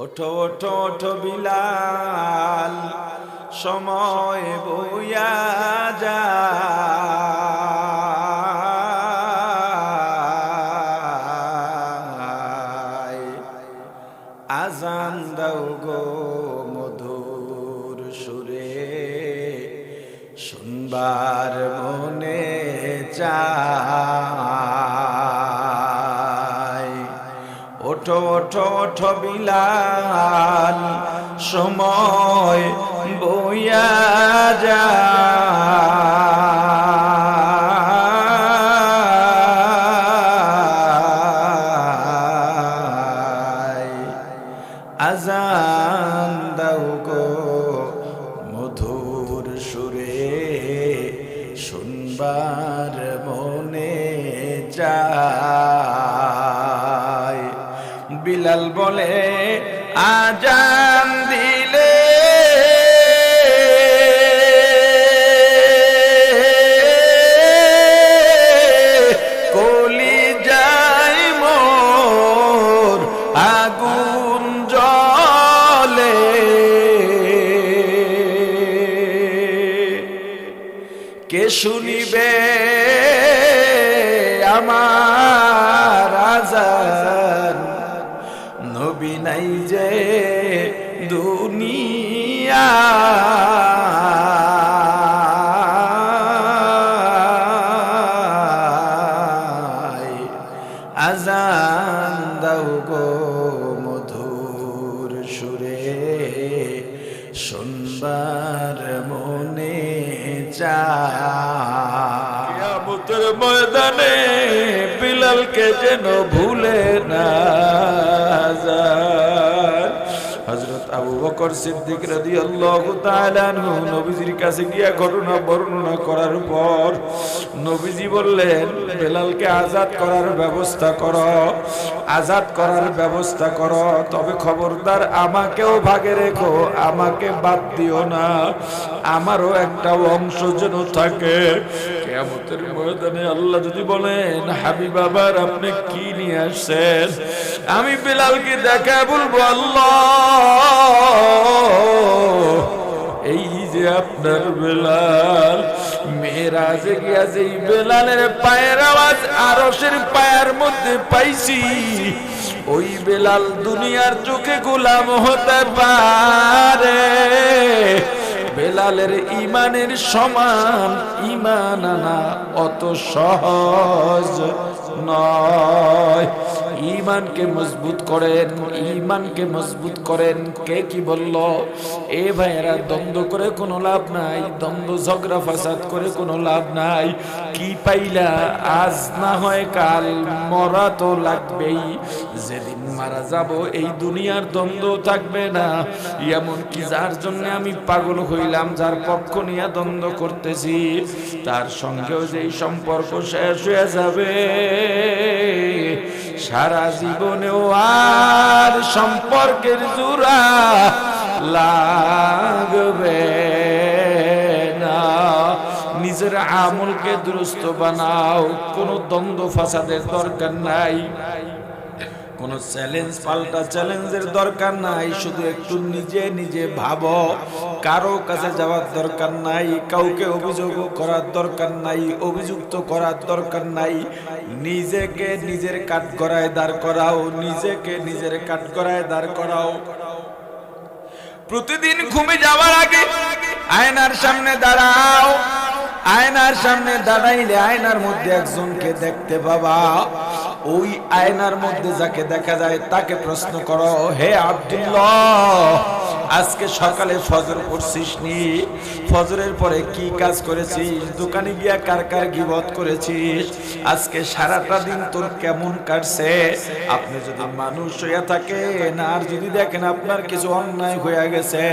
ওঠো ওঠো ওঠো বিলাল, সময় বইয়া যায়। আজান দাও গো মধুর সুরে, শুনবার মনে চায়। ওঠো ওঠো ওঠো বিলাল, সময় বইয়া যায়। আজান দাও গো মধুর সুরে, শুনবার মনে চায়। বিলাল বলে আজান দিলে কলি যায় মোর আগুন জ্বলে। কে শুনিবে আমার আজান, নবী নাই যে দুনিয়ায়। আজান দাও গো মধুর সুরে, শুনবার মনে চায়। কিয়ামতের ময়দানে বিলালকে যেন ভুলে না যায়। হযরত আবু বকর সিদ্দিক রাদিয়াল্লাহু তাআলা আনহু নবীজির কাছে গিয়া ঘটনা বর্ণনা করার পর নবীজি বললেন, বেলালকে আজাদ করার ব্যবস্থা করো, আজাদ করার ব্যবস্থা করো, তবে খবরদার আমাকেও ভাগে রেখো, আমাকে বাদ দিও না, আমারও একটা অংশ যেন থাকে। কিয়ামতের ময়দানে আল্লাহ যদি বলেন, হাবিব আবার আপনি কি নিয়ে আসছেন, আমি বেলালকে দেখায় বলবো, আল্লাহ এই যে আপনার বেলাল, মেরাজে গিয়া যেই বেলালের পায়ের আওয়াজ আরশের পায়ের মধ্যে পাইছি, ওই বেলাল দুনিয়ার চোখে গোলাম হতে পারে। বেলালের ইমানের সমান ইমান আনা অত সহজ নয়। ইমানকে মজবুত করেন, ইমানকে মজবুত করেন। কে কি বলল? এ ভাইয়েরা, দ্বন্দ্ব করে কোনো লাভ নাই, দ্বন্দ্ব ঝগড়া ফাসাদ করে কোনো লাভ নাই। কি পাইলা? আজ না হয় কাল মরা তো লাগবেই। যেদিন মারা যাব এই দুনিয়ার দ্বন্দ্ব থাকবে না। এমন কি যার জন্য আমি পাগল হইলাম, যার পক্ষ নিয়ে দ্বন্দ্ব করতেছি, তার সঙ্গেও যেই সম্পর্ক শেষ হয়ে যাবে, সারা জীবনেও আর সম্পর্কের জোড়া লাগবে না। নিজের আমলকে দুরুস্ত বানাও, কোনো দ্বন্দ্ব ফাসাদের দরকার নাই, কোনো চ্যালেঞ্জ পাল্টা চ্যালেঞ্জের দরকার নাই। শুধু একটু নিজে নিজে ভাবো, কারো কাছে যাওয়ার দরকার নাই, কাউকে অভিযোগ করার দরকার নাই, অভিযুক্ত করার দরকার নাই। নিজেকে নিজের কাঠগড়ায় দাঁড় করাও, নিজেকে নিজের কাঠগড়ায় দাঁড় করাও। প্রতিদিন ঘুমে যাওয়ার আগে আয়নার সামনে দাঁড়াও। আয়নার সামনে দাঁড়াইলে আয়নার মধ্যে একজনকে দেখতে পাবা। ওই আয়নার মধ্যে যাকে দেখা যায় তাকে প্রশ্ন করো, হে আব্দুল্লাহ, আজকে সকালে ফজর পড়ছিস নি? ফজরের পরে কি কাজ করেছিস? দোকানে গিয়া কার কার গীবত করেছিস? আজকে সারাটা দিন তোর কেমন কাটছে? আপনি যদি মানুষ হইয়া থাকেন আর যদি দেখেন আপনার কিছু অন্যায় হয়ে গেছে,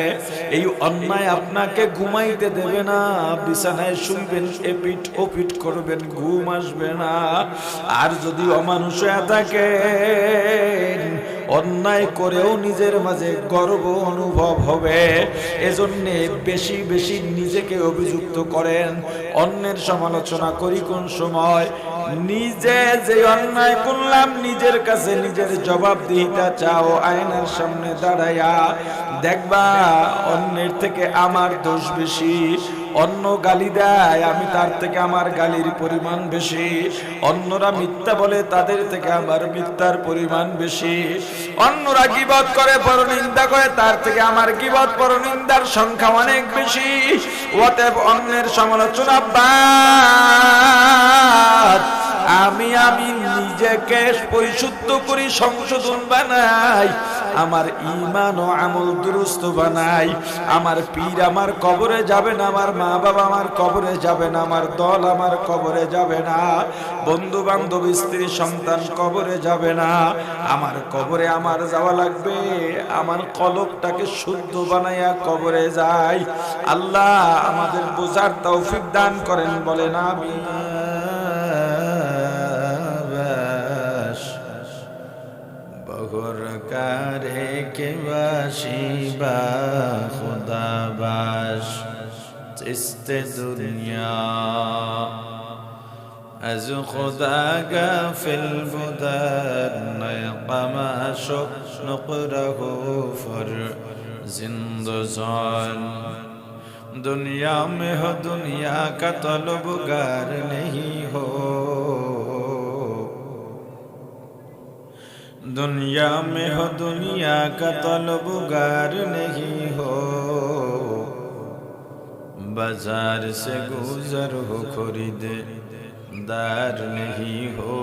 এই অন্যায় আপনাকে ঘুমাইতে দেবে না, বিছানায় শুইবেন, এপিট ওপিট করবেন, ঘুম আসবে না। আর যদি অমানুষ হয়ে থাকেন, অন্যায় করেও নিজের মাঝে গর্ব অনুভব হবে। এজন্য বেশি বেশি নিজেকে অভিযুক্ত করেন। অন্যের সমালোচনা করি কোন সময়? নিজে যে অন্যায় করলাম নিজের কাছে নিজের জবাবদিহিতা চাও। আয়নার সামনে দাঁড়ায়া দেখবা অন্যের থেকে আমার দোষ বেশি। অন্য গালি দেয়, আমি তার থেকে আমার গালির পরিমাণ বেশি। অন্যরা মিথ্যা বলে, তাদের থেকে আমার মিথ্যার পরিমাণ বেশি। অন্যরা গীবত করে, পরনিন্দা করে, তার থেকে আমার গীবত পরনিন্দার সংখ্যা অনেক বেশি। অতএব অন্যের সমালোচনা বাদ। আমি নিজেকে পরিশুদ্ধ করি, সংশোধন বানাই, আমার ঈমান ও আমল দুরুস্ত বানাই। আমার পীর আমার কবরে যাবে না, আমার মা বাবা আমার কবরে যাবে না, আমার দল আমার কবরে যাবে না, বন্ধু বান্ধব স্ত্রী সন্তান কবরে যাবে না। আমার কবরে আমার যাওয়া লাগবে। আমার কলবটাকে শুদ্ধ বানাইয়া কবরে যাই। আল্লাহ আমাদের বোঝার তৌফিক দান করেন, বলেন আমিন। কারে কে বাসি বা খুদা বাস চিস্তে দুনিয়া از خدا غافل بودن قماش نقره فر زندزان दुनिया में हो दुनिया का तलबगार नहीं हो, दुनिया में हो दुनिया का तलबगार नहीं हो, बाजार से गुजर हो खरीददार नहीं हो,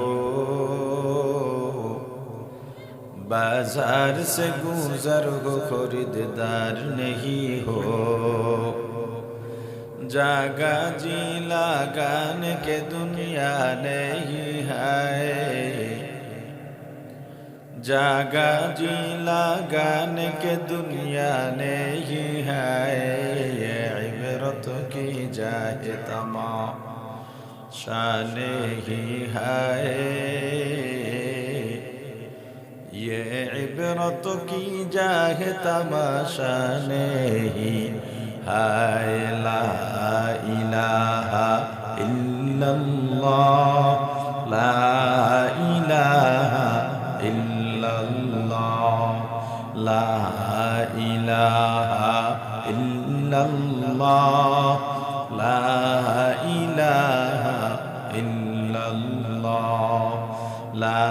बाजार से गुजर हो खरीददार नहीं हो। जागा जी लगाने के दुनिया नहीं है, जागा जी लगाने के दुनिया नहीं है, ये इबरत की जाए तमाशा नहीं है, ये इबरत की जाए तमाशा नहीं है। ला इलाहा इल्लल्लाह, ला इलाहा इल्लल्लाह, ला इलाहा इल्लल्लाह, ला इलाहा इल्लल्लाह, ला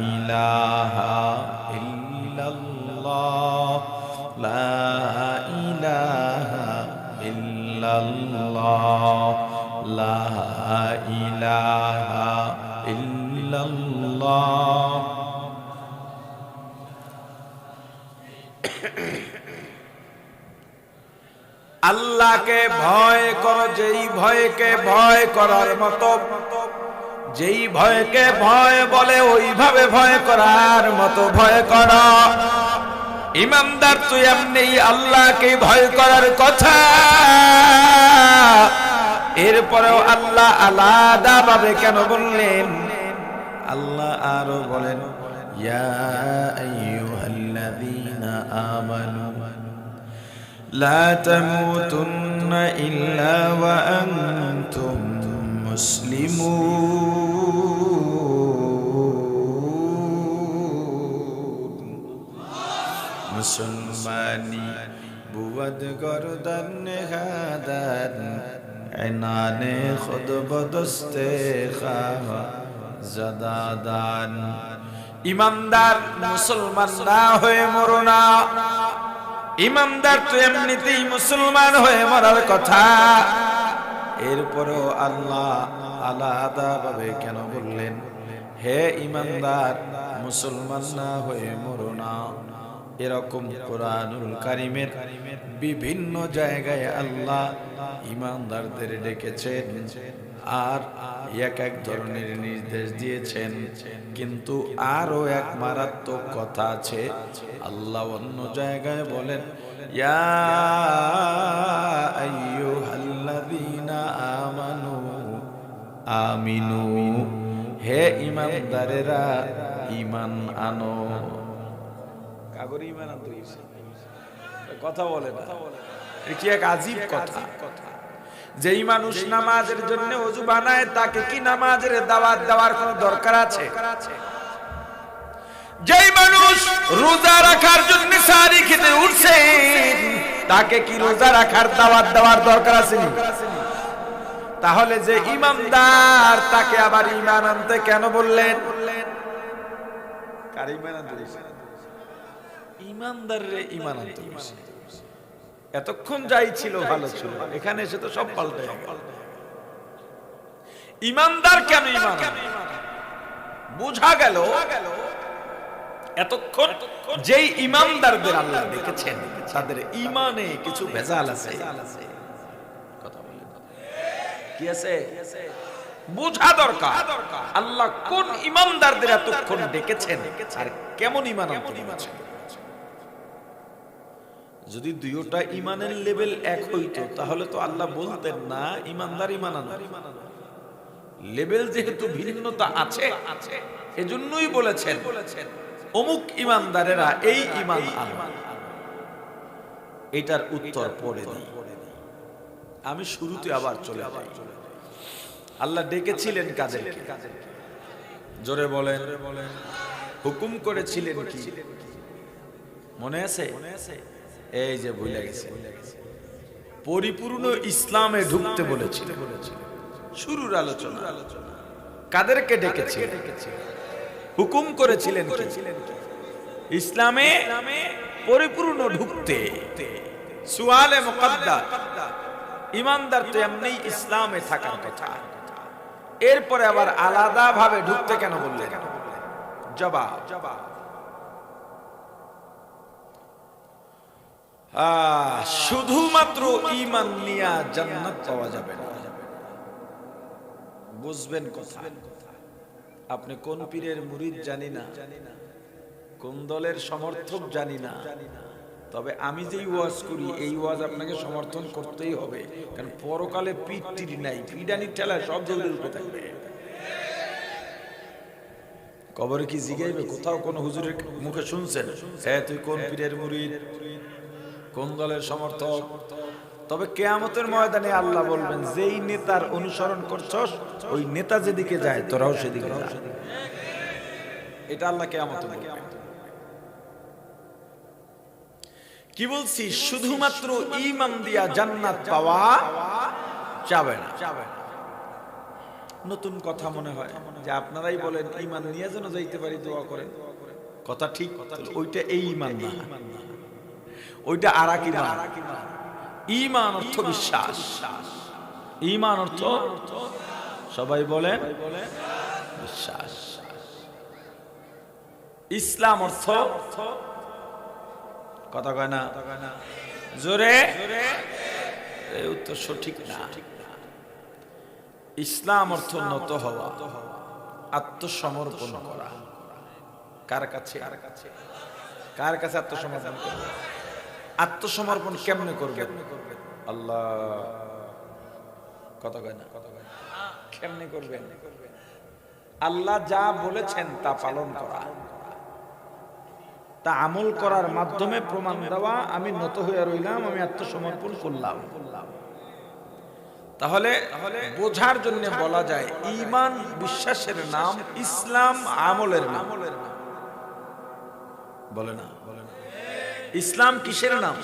इलाहा इल्लल्लाह, ला इलाहा इल्लल्लाह, ला इलाहा इल्लल्लाह। আল্লাহকে ভয় করো, যেই ভয়কে ভয় করার মতো, যেই ভয়কে ভয় বলে ওইভাবে ভয় করার মতো ভয় করো। ইমানদার তুই এমনি আল্লাহকে ভয় করার কথা, এরপরেও আল্লাহ আলাদা ভাবে কেন বললেন? আল্লাহ আরো বলেন, ইয়া আইয়ুহাল্লাযীনা আমানু লা তামুতুন্না ইল্লা ওয়া আনতুম মুসলিমুন। মুসলমানি বুয়াদ গরদান নেহাদান এনানে খুদ বদস্তে খাওয়া জাদাদান। ইমানদার মুসলমান না হয়ে মরো না। ইমানদার তো এমনিতেই মুসলমান হয়ে মরার কথা, এরপরেও আল্লাহ আলাদা ভাবে কেন বললেন, হে ইমানদার মুসলমান না হয়ে মরো না? এরকম কোরআনুল কারীমের বিভিন্ন জায়গায় আল্লাহ ইমানদারদের ডেকেছেন আর এক এক ধরনের নির্দেশ দিয়েছেন। কিন্তু আরো এক মারাত্মক কথা আছে। আল্লাহ অন্য জায়গায় বলেন, ইয়া আইয়ুহাল্লাযীনা আমানু আমিনু, হে ইমানদারেরা ঈমান আনো। আগরে ইমান আনতে গেছে, কথা বলে না। কি এক আজীব কথা, যেই মানুষ নামাজের জন্য ওযু বানায় তাকে কি নামাজের দাওয়াত দেওয়ার কোনো দরকার আছে? যেই মানুষ রোজা রাখার জন্য সারি খেতে উঠছে তাকে কি রোজা রাখার দাওয়াত দেওয়ার দরকার আছে? তাহলে যে ইমানদার তাকে আবার ঈমান আনতে কেন বললেন? কার ঈমান আনতে বলছেন? ঈমানদারের ঈমান আনতে বলছেন। এতক্ষণ যাই ছিল ভালো ছিল, এখানে এসে তো সব পাল্টে গেল। ঈমানদার কেন ঈমান আনবে? বোঝা গেল এতক্ষণ যেই ঈমানদারদের আল্লাহ দেখেছেন তাদের ঈমানে কিছু ভেজাল আছে। কথা বলেন কি আছে? বোঝা দরকার আল্লাহ কোন ঈমানদারদের এতক্ষণ ডেকেছেন আর কেমন ঈমান আনতে বলেছেন। যদি দুইটা ঈমানের লেভেল এক হইতো তাহলে তো আল্লাহ বলতেন না ঈমানদার ঈমান আনো। লেভেল যেহেতু ভিন্নতা আছে এজন্যই বলেছেন অমুক ঈমানদারেরা এই ঈমান আনবে। এটার উত্তর পড়ে দিই, আমি শুরুতে আবার চলে যাই। আল্লাহ ডেকেছিলেন কাদেরকে? জোরে বলেন। হুকুম করেছিলেন কি মনে আছে? এই যে ভুলে গেছে, পরিপূর্ণ ইসলামে ঢুকতে বলেছিল। শুরুর আলোচনা কাদেরকে ডেকেছিলেন? হুকুম করেছিলেন কি? ইসলামে পরিপূর্ণ ঢুকতে। সুয়ালে মুকদ্দার, ঈমানদার তো এমনি ইসলামে থাকার কথা, এরপরে আবার আলাদা ভাবে ঢুকতে কেন বললেন? জবাব, শুধুমাত্র ঈমান নিয়ে জান্নাত পাওয়া যাবে না। বুঝবেন কথা। আপনি কোন পীরের মুরিদ জানি না, কোন দলের সমর্থক জানি না, তবে আমি যেই ওয়াজ করি এই ওয়াজ আপনাকে সমর্থন করতেই হবে, কারণ পরকালে পিঠ টিড়ি নাই, পিডানির ঠেলায় সব জলদি রূপে থাকবে। কবরে কি জিগাইবে? কোথাও কোন হুজুরের মুখে শুনছেন হ্যাঁ তুই কোন পীরের মুরিদ, কোন দলের সমর্থক? তবে কিয়ামতের ময়দানে আল্লাহ বলবেন যেই নেতার অনুসরণ করছস ওই নেতা যেদিকে যায় তোরাও সেদিকে যা। এটা আল্লাহ কিয়ামতে বলবেন। কি বলছি? শুধুমাত্র ঈমান দিয়া জান্নাত পাওয়া যাবে না। নতুন কথা মনে হয় যে আপনারাই বলেন ঈমান নিয়ে যেন যাইতে পারি, দোয়া করেন। কথা ঠিক, ওইটা এই ঈমান না, ওইটা আরেক ঈমান। ঈমান অর্থ বিশ্বাস, ঈমান অর্থ সবাই বলেন বিশ্বাস। ইসলাম অর্থ কথা কয় না জোরে, এই উত্তর সঠিক না। ইসলাম অর্থ নত হওয়া, আত্মসমর্পণ করা। কার কাছে? কার কাছে আত্মসমর্পণ করবে? আত্মসমর্পণ কেমনে করবেন? আল্লাহ কথা কয় না, কেমনে করবেন? আল্লাহ যা বলেছেন তা পালন করা, তা আমল করার মাধ্যমে প্রমাণ দেওয়া আমি নত হয়ে রইলাম, আমি আত্মসমর্পণ করলাম। তাহলে বোঝার জন্য বলা যায় ঈমান বিশ্বাসের নাম, ইসলাম আমলের নাম। বলে না ইসলাম কিসের নাম?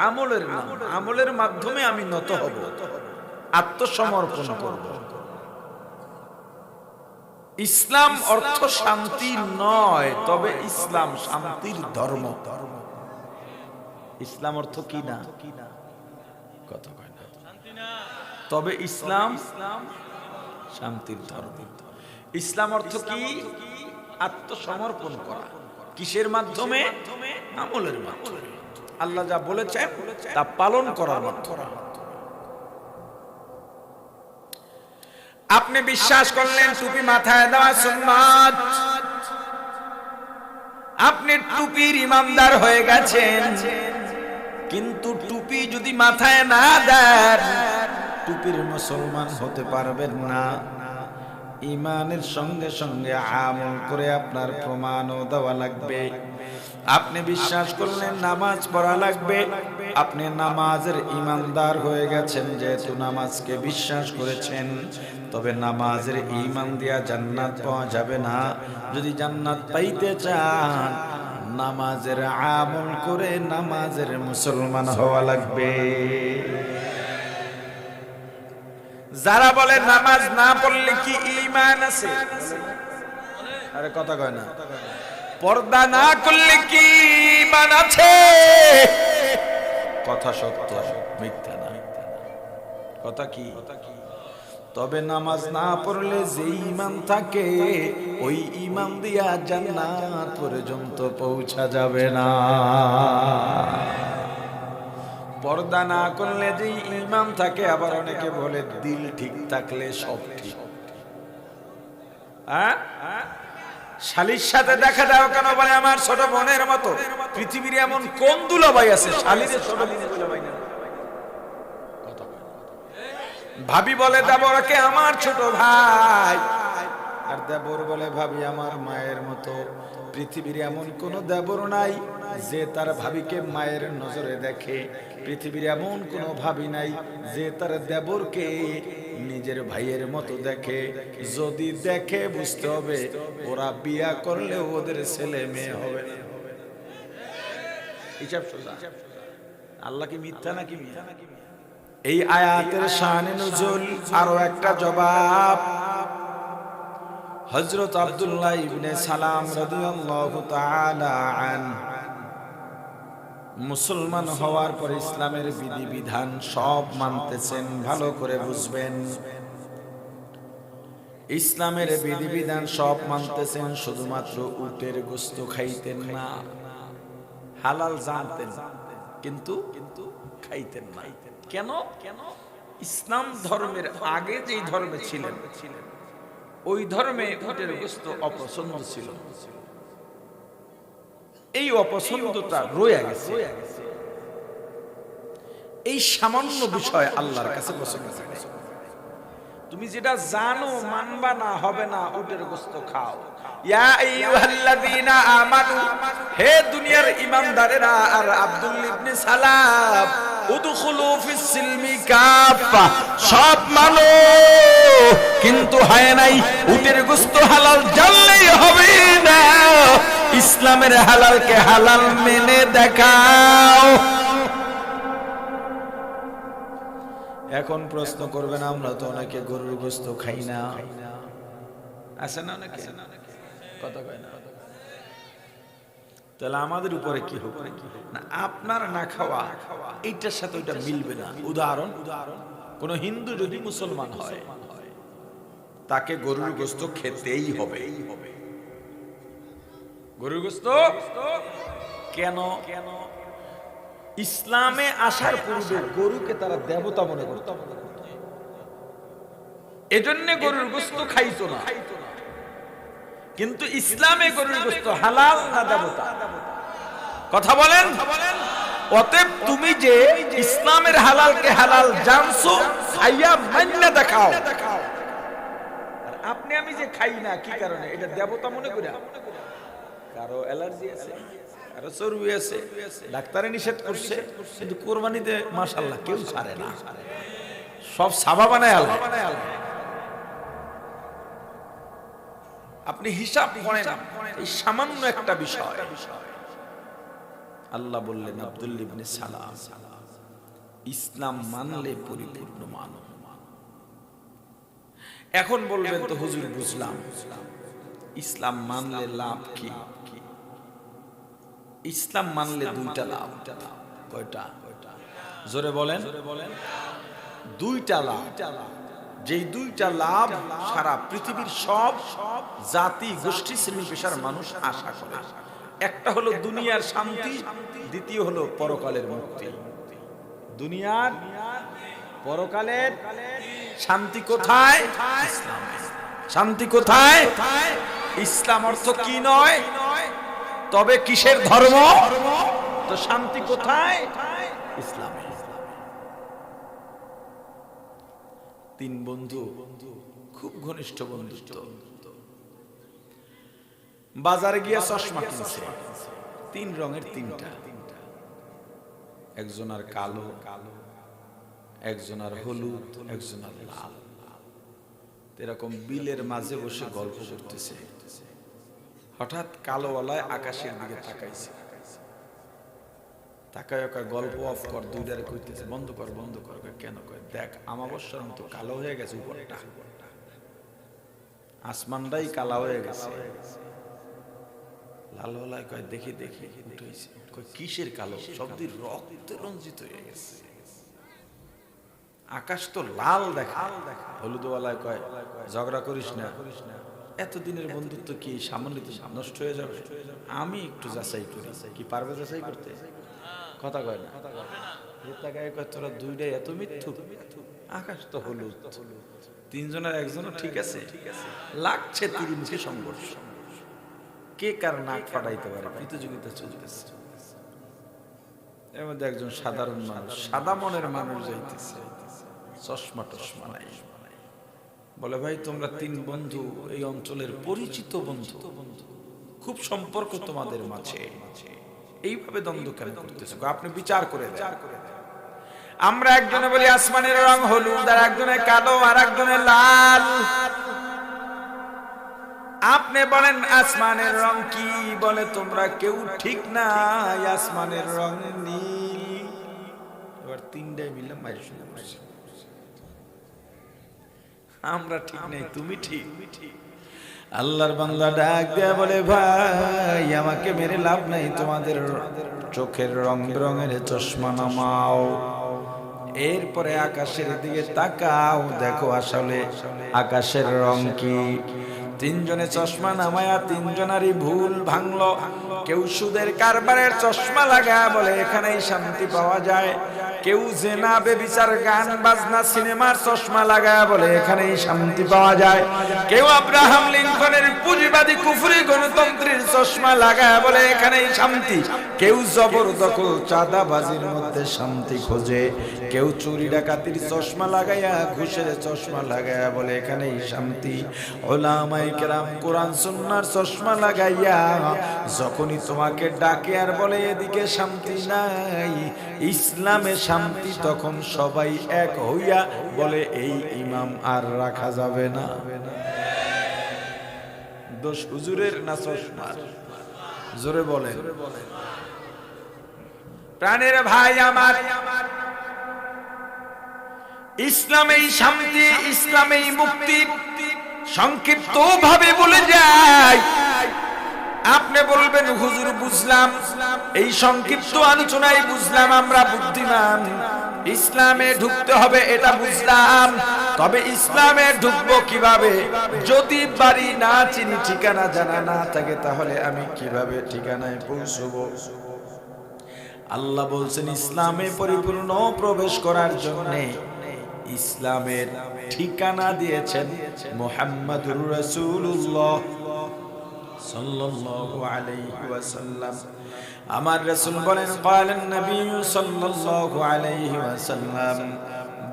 আমলের নাম। আমলের মাধ্যমে আমি নত হব, আত্মসমর্পণ করব। ইসলাম অর্থ শান্তি নয়, তবে ইসলাম শান্তির ধর্ম। ইসলাম অর্থ কি না? কথা কয় না। তবে ইসলাম শান্তির ধর্ম। ইসলাম অর্থ কি? আত্মসমর্পণ করা। কিসের মাধ্যমে? আমলের মাধ্যমে। আল্লাহ যা বলেছেন তা পালন করার মাধ্যমে। আপনি বিশ্বাস করলেন টুপি মাথায় দেওয়া সুন্নাত, আপনি টুপির ইমানদার হয়ে গেছেন, কিন্তু টুপি যদি মাথায় না দেন টুপির মুসলমান হতে পারবেন না। ঈমানের সঙ্গে সঙ্গে আমল করে আপনার প্রমাণও দেওয়া লাগবে। আপনি বিশ্বাস করলেন নামাজ পড়া লাগবে, আপনি নামাজের ইমানদার হয়ে গেছেন, যেহেতু নামাজকে বিশ্বাস করেছেন। তবে নামাজের ঈমান দিয়া জান্নাত পাওয়া যাবে না। যদি জান্নাত পাইতে চান, নামাজের আমল করে নামাজের মুসলমান হওয়া লাগবে। যারা বলে নামাজ না পড়লে কি ঈমান আছে, আরে কথা কয় না, পর্দা না করলে কি ঈমান আছে, কথা সত্য, মিথ্যা না। কথা কি? তবে নামাজ না পড়লে যে ঈমান থাকে, ওই ঈমান দিয়া জান্নাত পর্যন্ত পৌঁছা যাবে না। পর্দা না করলে যে ঈমান থাকে, আবার অনেকে বলে দিল ঠিক থাকলে সব ঠিক। হ্যাঁ, শালির সাথে দেখা দাও কেন বলে আমার ছোট বোনের মতো। পৃথিবীর এমন কোন দুলাভাই আছে শালির ছোট দুলাভাই না? ভাবি বলে দেবরকে আমার ছোট ভাই, আর দেবর বলে ভাবি আমার মায়ের মতো। পৃথিবীর এমন কোন দেবর নাই যে তার ভাবিকে মায়ের নজরে দেখে। পৃথিবীর এমন কোন ভাবি নাই যে তার দেবরকে নিজের ভাইয়ের মতো দেখে। যদি দেখে বুঝতে হবে ওরা বিয়া করলে ওদের ছেলে মেয়ে হবে না। হিসাব সোজা। আল্লাহ কি মিথ্যা নাকি? এই আয়াতের শানে নুজুল আরো একটা জবাব। হযরত আব্দুল্লাহ ইবনে সালাম রাদিয়াল্লাহু তাআলা আনহু মুসলমান হওয়ার পর ইসলামের বিধিবিধান সব মানতেছেন। ভালো করে বুঝবেন, ইসলামের বিধিবিধান সব মানতেছেন, শুধুমাত্র উটের গোশত খাইতেন না। হালাল জানতেন কিন্তু খাইতেন না। কেন? ইসলাম ধর্মের আগে যেই ধর্মে ছিলেন ওই ধর্মে উটের গোশত অপছন্দ ছিল। এই অপছন্দটা রয়ে গেছে। এই সামান্য বিষয় আল্লাহর কাছে পছন্দ করে। তুমি যেটা জানো মানবা না, হবে না, উটের গোশত খাও। ইয়া আইয়ুহাল্লাযীনা আমানু, হে দুনিয়ার ঈমানদারেরা আর আব্দুল্লাহ ইবনে সালাম, উদখুলু ফিস সিলমি কাফা, সব মানো, কিন্তু হয় নাই উটের গোশত হালাল জানলেই হবে না। ইসলামের হালালকে হালাল মেনে দেখাও। এখন প্রশ্ন করবেন, আমরা তো অনেকে গরুর গোশত খাই না, আছে না অনেকে? কথা কয় না। তাহলে আমাদের উপরে কি হবে? না, আপনার না খাওয়া এইটার সাথে ওইটা মিলবে না। উদাহরণ, কোন হিন্দু যদি মুসলমান হয়, তাকে গরুর গোশত খেতেই হবে। গরুর গোশত কেন? ইসলামে আসার পূর্বে গরুকে তারা দেবতা মনে করত, এজন্য গরুর গোশত খাইতো না। কিন্তু ইসলামে গরুর গোশত হালাল না দেবতা? কথা বলেন। অতএব তুমি যে ইসলামের হালালকে হালাল জানছো, খাইয়া মাইন্না দেখাও। আর আপনি আমি যে খাই না, কি কারণে? এটা দেবতা মনে করি। কারো অ্যালার্জি আছে, কারো চর্বি আছে, ডাক্তারে নিষেধ করছে, কিন্তু কোরবানিতে মাশাআল্লাহ কেউ ছাড়ে না, সব সাবা বানায় আল্লাহ। আপনি হিসাব করেন এই সামান্য একটা বিষয়। আল্লাহ বললেন আব্দুল্লাহ ইবনে সালাম, ইসলাম মানলে পরিপূর্ণ মানো। এখন বলবেন তো হুজুর বুঝলাম, ইসলাম মানলে লাভ কি? ইসলাম মানলে দুইটা লাভ। কয়টা? জোরে বলেন। দুইটা লাভ। যেই দুইটা লাভ সারা পৃথিবীর সব জাতি, গোষ্ঠী, শ্রেণী পেশার মানুষ আশা করে। একটা হলো দুনিয়ার শান্তি, দ্বিতীয় হলো পরকালের মুক্তি। দুনিয়ার পরকালের শান্তি কোথায়? ইসলামে। শান্তি কোথায়? ইসলাম অর্থ কি নয়, তবে কিসের ধর্ম? তো শান্তি কোথায়? ইসলামে। তিন বন্ধু, খুব ঘনিষ্ঠ বন্ধুত্ব। বাজারে গিয়ে চশমা কিনছে, তিন রঙের তিনটা, একজন আর কালো, একজন আর হলুদ, একজন আর লাল। এরকম বিলের মাঝে বসে গল্প করতেছে। হঠাৎ কালোওয়ালায় আকাশের দিকে তাকাইছে, তাকায় গল্প অফ কর, দুইটারে কইতেছে বন্ধ কর বন্ধ কর। কেন? কয় দেখ আমাবস্যার মতো কালো হয়ে গেছে উপরটা, আসমানটাই কালা হয়ে গেছে। লালওয়ালায় কয় দেখি দেখি উঠেছে। কয় কিসের কালো? সবদি রক্তে রঞ্জিত হয়ে গেছে, আকাশ তো লাল দেখা। হলুদওয়ালায় কয় ঝগড়া করিস না, এতদিনের বন্ধুত্ব কি সামান্য নষ্ট হয়ে যাবে? আমি একটু যাচাই করি। কি পারবে যাচাই করতে? কথা কয় না। তোরা দুইটাই এত মিথ্যু, আকাশ তো হলুদ, তিনজনের একজনও ঠিক আছে, লাগছে ত্রিমুখী সংঘর্ষ, কে কার নাক ফাটাইতে পারে, প্রতিযোগিতা চলতেছে। এর মধ্যে একজন সাধারণ মানুষ, সাদা মনের মানুষ যাইতেছে, চশমা টশমা নাই, বলে ভাই তোমরা তিন বন্ধু এই অঞ্চলের পরিচিত বন্ধু, খুব সম্পর্ক তোমাদের মাঝে, এইভাবে দ্বন্দ্ব কেন করতেছো? আপনি বিচার করে দেন। আমরা একজনে বলি আসমানের রং হলুদ, আর একজনে কালো, আর একজনে লাল। আপনি বলেন আসমানের রং কি? বলে তোমরা কেউ ঠিক না, আসমানের রং নীল। এবার তিনটাই মিলে মাইর শুরু করছে, আমরা ঠিক নেই, তুমি ঠিক। আল্লাহর বান্দা ডাক দেয়া বলে ভাই আমাকে মেরে লাভ নাই, তোমাদের চোখের রং বেরঙের চশমা নামাও। এরপরে আকাশের দিকে তাকাও, দেখো আসলে আকাশের রং কি। তিনজনে চশমা নামায়া তিনজনারই ভুল ভাঙলো। কেউ সুদের কারবারের চশমা লাগা বলে এখানেই শান্তি পাওয়া যায়, কেউ জেনা বেবিচার গান বাজনা সিনেমার চশমা লাগা বলে এখানেই শান্তি পাওয়া যায়, কেউ আব্রাহাম লিঙ্কনের পুঁজিবাদী কুফরি গণতন্ত্রের চশমা লাগা বলে এখানেই শান্তি, কেউ জবরদখল চাঁদাবাজির মধ্যে শান্তি খোঁজে, কেউ চুরি ডাকাতির চশমা লাগাইয়া ঘুষের চশমা লাগাইয়া বলে এখানেই শান্তি। ওলামায়ে কেরাম কোরআন সুন্নাহর চশমা লাগাইয়া যখনই তোমাকে ডাকে আর বলে এদিকে শান্তি নাই, ইসলামে শান্তি, তখন সবাই এক হইয়া বলে এই ইমাম আর রাখা যাবে না। দোষ হুজুরের না চশমার? জোরে বলেন। প্রাণের ভাই আমার, ইসলামেই শান্তি, ইসলামেই মুক্তি সংক্ষিপ্ত ভাবে বলে যায়। আপনি বলবেন হুজুর বুঝলাম, এই সংক্ষিপ্ত আলোচনায় বুঝলাম আমরা বুদ্ধিমান, ইসলামে ঢুকতে হবে এটা বুঝলাম, তবে ইসলামে ঢুকবো কিভাবে? যদি বাড়ি না চিনি, ঠিকানা জানা না থাকে, তাহলে আমি কিভাবে ঠিকানায় পৌঁছবো? আল্লাহ বলছেন ইসলামে পরিপূর্ণ প্রবেশ করার জন্য ইসলামের ঠিকানা দিয়েছেন মুহাম্মাদুর রাসূলুল্লাহ সাল্লাল্লাহু আলাইহি ওয়াসাল্লাম। আমার রাসূল বলেন ক্বালান নবী সাল্লাল্লাহু আলাইহি ওয়াসাল্লাম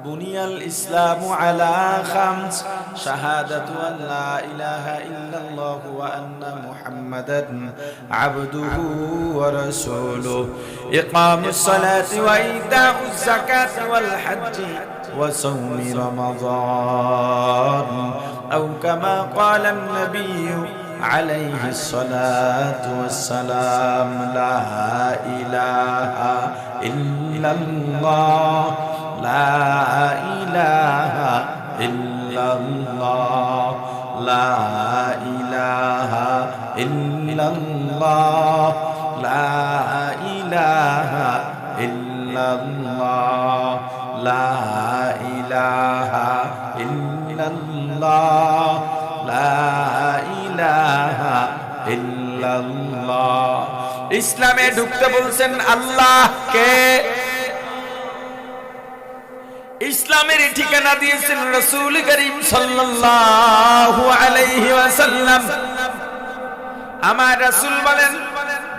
বুনিয়াল ইসলামু আলা খামস শাহাদাতু আন লা ইলাহা ইল্লাল্লাহ ওয়া আন্না মুহাম্মাদান আবদুহু ওয়া রাসূলুহু ইকামুস সালাতি ওয়া ইতাউজ যাকাতি ওয়াল হজ্জি ওয়া সাওমি রমাদান আও কামা ক্বালান নবী আলাইহি সালাতু ওয়াসসালাম লা ইলাহা ইল্লাল্লাহ লা ইলাহা ইল্লাল্লাহ লা ইলাহা ইল্লাল্লাহ লা ইলাহা ইল্লাল্লাহ লা ইলাহা ইল্লাল্লাহ লা ইলাহা ইল্লাল্লাহ। ইসলামে ঢুকতে বলছেন আল্লাহকে, ইসলামের ঠিকানা দিয়েছেন রাসূল করিম সাল্লাল্লাহু আলাইহি ওয়াসাল্লাম। আমার রাসূল বলেন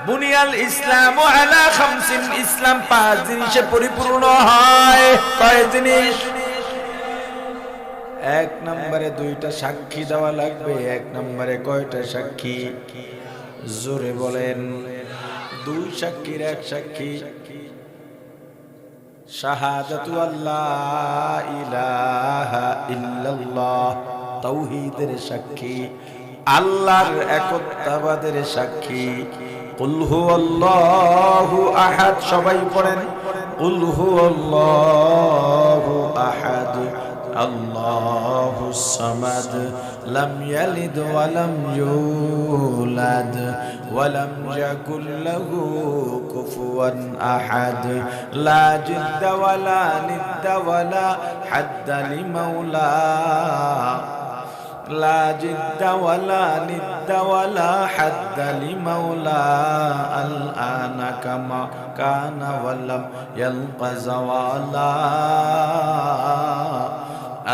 বুনিয়াল ইসলামু আলা খামসিন, ইসলাম পাঁচ জিনিসে পরিপূর্ণ হয়। কয় জিনিস? এক নম্বরে দুইটা সাক্ষী দেওয়া লাগবে। এক নম্বরে কয়টা সাক্ষী? জোরে বলেন। দুই সাক্ষীর এক সাক্ষী শাহাদাতু আল্লাহ ইলাহা ইল্লাল্লাহ, তাওহীদের সাক্ষী, আল্লাহর একত্ববাদের সাক্ষী। কুল হুয়াল্লাহু আহাদ, সবাই পড়েন কুল হুয়াল্লাহু আহাদ আল্লাহুস সামাদ লাম ইয়ালিদ ওয়া লাম ইউলাদ ওয়া লাম ইয়াকুল লাহু কুফুয়ান আহাদ লা জিদ্দা ওয়া লা নিদ্দা ওয়া লা হাদ্দা লিমাওলা لا جد ولا ند ولا حد لمولى الآن كما كان ولم يلق زوالا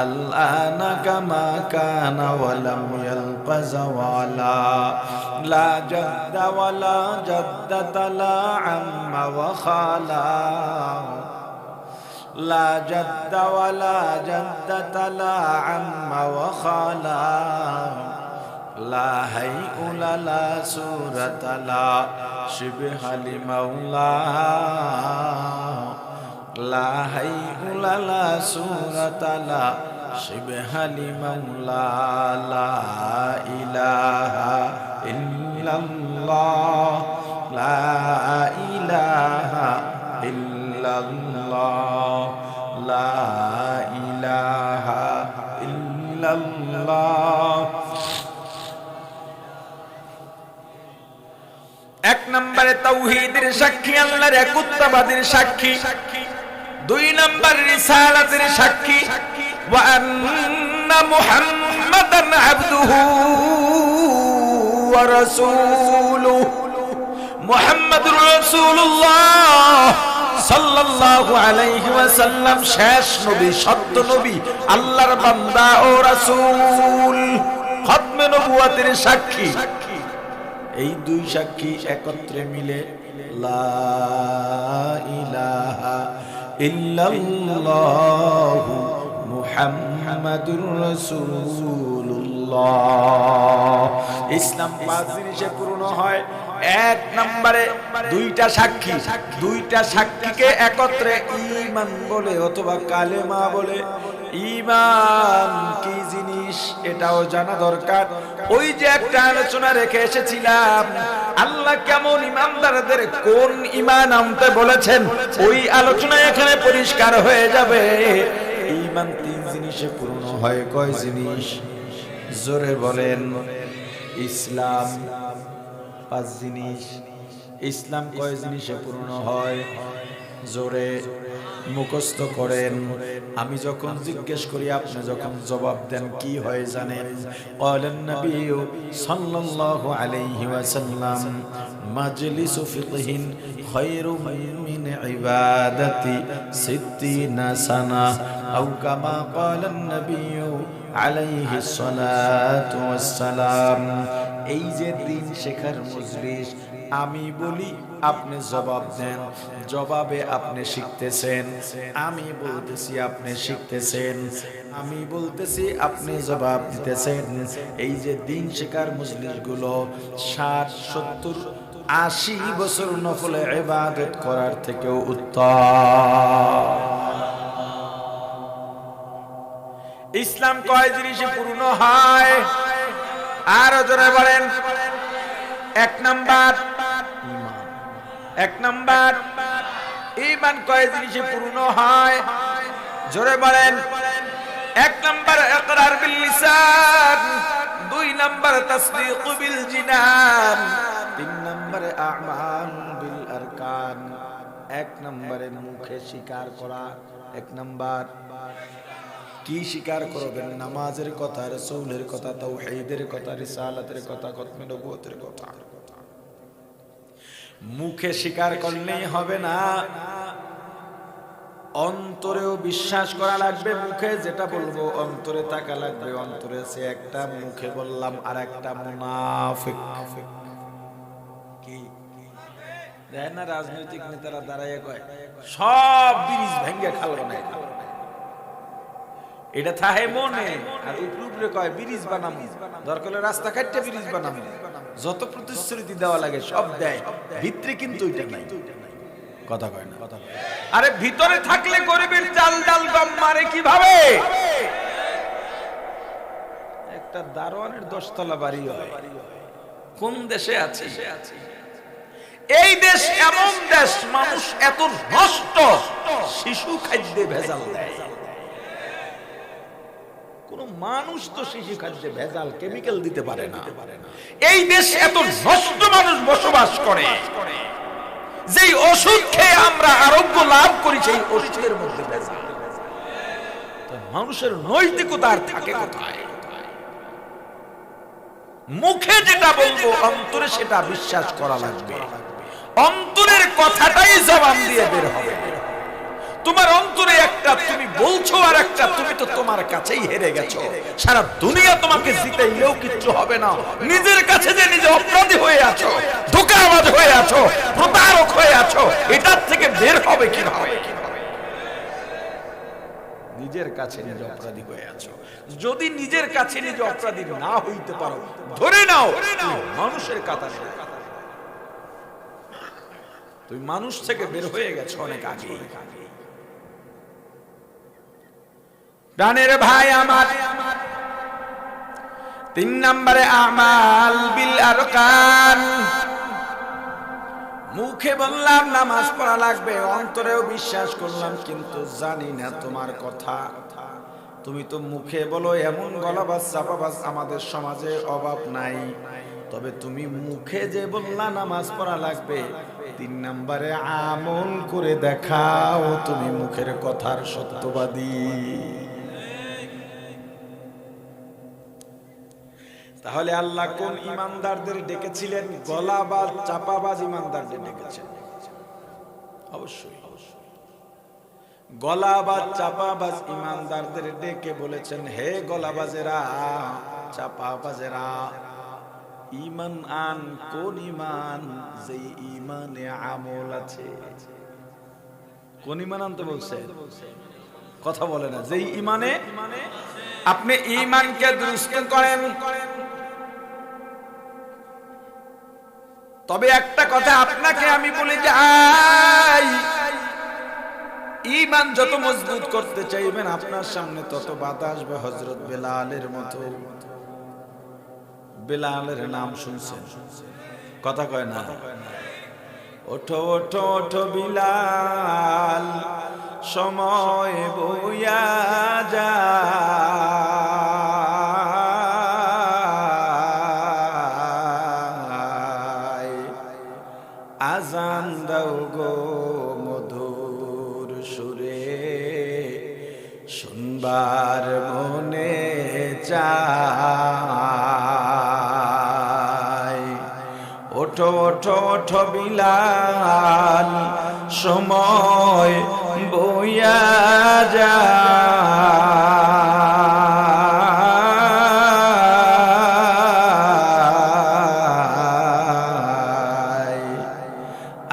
الآن كما كان ولم يلق زوالا لا جد ولا جدة لا عم وخالا لا جد ولا جدة لا عم وخالا لا هيئ لا صورة لا شبه لمولى لا هيئ لا صورة لا شبه لمولى لا إله إلا الله لا إله إلا الله لا إله إلا الله। এক নম্বরে তাওহীদের সাক্ষী, আল্লাহর একত্ববাদের সাক্ষী। দুই নম্বর রিসালাতের সাক্ষী, ওয়া আন্না মুহাম্মাদান আবদুহু ওয়া রাসূলুহু, মুহাম্মাদুর রাসূলুল্লাহ সাল্লাল্লাহু আলাইহি ওয়াসাল্লাম শেষ নবী, সত্য নবী, আল্লাহর বান্দা ও রাসূল, খতমে নবুয়তের সাক্ষী। এই দুই সাক্ষী একত্রে মিলে লা ইলাহা ইল্লাল্লাহু মুহাম্মাদুর রাসূলুল্লাহ। ইসলাম পাঁচ জিনিসে পূর্ণ হয়। এক নম্বরে দুইটা সাক্ষী, দুইটা সাক্ষীকে একত্রে ঈমান বলে অথবা কালেমা বলে। ঈমান কি জিনিস এটাও জানা দরকার। ওই যে একটা আলোচনা রেখে এসেছিলাম, আল্লাহ কেমন ইমানদারদের কোন ঈমান আনতে বলেছেন, ওই আলোচনা এখানে পরিষ্কার হয়ে যাবে। ঈমান তিন জিনিসে পূর্ণ হয়। কয় জিনিস? জোরে বলেন। ইসলাম পাঁচ জিনিস। ইসলাম কয় জিনিসে পূর্ণ হয়? জোরে মুখস্থ করেন। আমি যখন জিজ্ঞেস করি আপনি যখন জবাব দেন কি হয় জানেন? ক্বালান নবী সাল্লাল্লাহু আলাইহি ওয়াসাল্লাম মাজলিসু ফিকহিন খায়রুম মিন ইবাদাতি সিত্তিনা সানা আও কামা ক্বালান নবী আলাইহি সালাতু ওয়াসসালাম। এই যে দিন শেখার মজলিস, আমি বলি আপনি জবাব দেন, জবাবে আপনি শিখতেছেন, আমি বলতেছি আপনি শিখতেছেন, আমি বলতেছি আপনি জবাব দিতেছেন। এই যে দিন শেখার মজলিসগুলো 60, 70, 80 বছর নফলে ইবাদত করার থেকেও উত্তম। ইসলাম কয় জিনিসে পূর্ণ হয়? আরো জোরে বলেন। এক নাম্বার ঈমান। এক নাম্বার ঈমান কয় জিনিসে পূর্ণ হয়? জোরে বলেন। এক নাম্বার ইকরার বিল লিসান, দুই নাম্বার তাসদীক বিল জিনান, তিন নাম্বারে আমাল বিল আরকান। এক নম্বরে মুখে স্বীকার করা। এক নাম্বার কি স্বীকার করবেন? নামাজের কথা, রাসূলের কথা, তাওহীদের কথা, রিসালাতের কথা, খতমে নবুয়তের কথা। মুখে স্বীকার করলেই হবে না, অন্তরেও বিশ্বাস করা লাগবে। মুখে যেটা বলবো অন্তরে থাকা লাগবে। অন্তরে সে একটা, মুখে বললাম আর একটা মুনাফিক। কি দেয় না রাজনৈতিক নেতারা দাঁড়াইয়া কয় সব ব্রিজ ভেঙে খাল বানায়, এটা থাহে মনে, আর উপরে কয় ব্রিজ বানাবো, দরকার হলে রাস্তা কাটতে ব্রিজ বানাবো। যত প্রতিশ্রুতি দেওয়া লাগে সব দেয়, ভিতরে কিন্তু ওইটা নাই। কথা কয় না? আরে ভিতরে থাকলে গরিবের চাল ডাল গম মারে কিভাবে? একটা দারোয়ানের 10 তলা বাড়ি হয়। কোন দেশে আছে? এই দেশ এমন দেশ, মানুষ এত নষ্ট, শিশু খাদ্যে ভেজাল দেয়। কোন মানুষ তো শিশু খাদ্যে ভেজাল কেমিক্যাল দিতে পারে না। এই দেশ এত নষ্ট মানুষ বসবাস করে, যেই ওষুধ খেয়ে আমরা আরোগ্য লাভ করি সেই ওষুধের মধ্যে ভেজাল। মানুষের নৈতিকতা আর থাকে কোথায়? মুখে যেটা বলবো অন্তরে সেটা বিশ্বাস করা লাগবে। অন্তরের কথাটাই জবান দিয়ে বের হবে। তোমার অন্তরে একটা তুমি বলছো, আর একটা তুমি তো তোমার কাছেই হেরে গেছো। সারা দুনিয়া তোমাকে জিতাইলেও কিচ্ছু হবে না। নিজের কাছে যে নিজে অপরাধী হয়ে আছো, ধোঁকাবাজ হয়ে আছো, প্রতারক হয়ে আছো, এটার থেকে বের হবে কিভাবে? নিজের কাছে নিজে অপরাধী হয়ে আছো। যদি নিজের কাছে নিজে অপরাধী না হইতে পারো, ধরে নাও মানুষের কাতারে তুমি মানুষ থেকে বের হয়ে গেছো অনেক আগে। প্রাণের ভাই আমার, 3 নম্বরে আমাল বিল আরকান। মুখে বললাম নামাজ পড়া লাগবে, অন্তরেও বিশ্বাস করলাম, কিন্তু জানি না তোমার কথা। তুমি তো মুখে বলো, এমন গলাবাজ চাপাবাজ আমাদের সমাজে অভাব নাই। তবে তুমি মুখে যে বললা নামাজ পড়া লাগবে, 3 নম্বরে আমল করে দেখাও তুমি মুখের কথার সত্যবাদী। তাহলে আল্লাহ কোন ইমানদারদের ডেকেছিলেন? গলাবাজ চাপাবাজ ইমানদারদের ডেকেছেন। অবশ্যই গলাবাজ চাপাবাজ ইমানদারদের ডেকে বলেছেন, হে গলাবাজেরা, চাপাবাজেরা, ঈমান আন। কোন ঈমান? যে ঈমানে আমল আছে। কোন ঈমান আনতে বলছে? কথা বলে না। যে ঈমানে আপনি ঈমানকে দুরুস্ত করেন। তবে একটা কথা আপনাকে আমি বলে যাই, ঈমান যত মজবুত করতে চাইবেন আপনার সামনে তত বাধা আসবে। হযরত বেলালের মতো। বেলালের নাম শুনছেন? কথা কয় না? ওঠো ওঠো ওঠো বিলাল, সময় বইয়া যায়, আজান দাও গো মধুর সুরে, শুনবার মনে চায়। ওঠো ওঠো ওঠো বিলাল, সময় বইয়া যায়,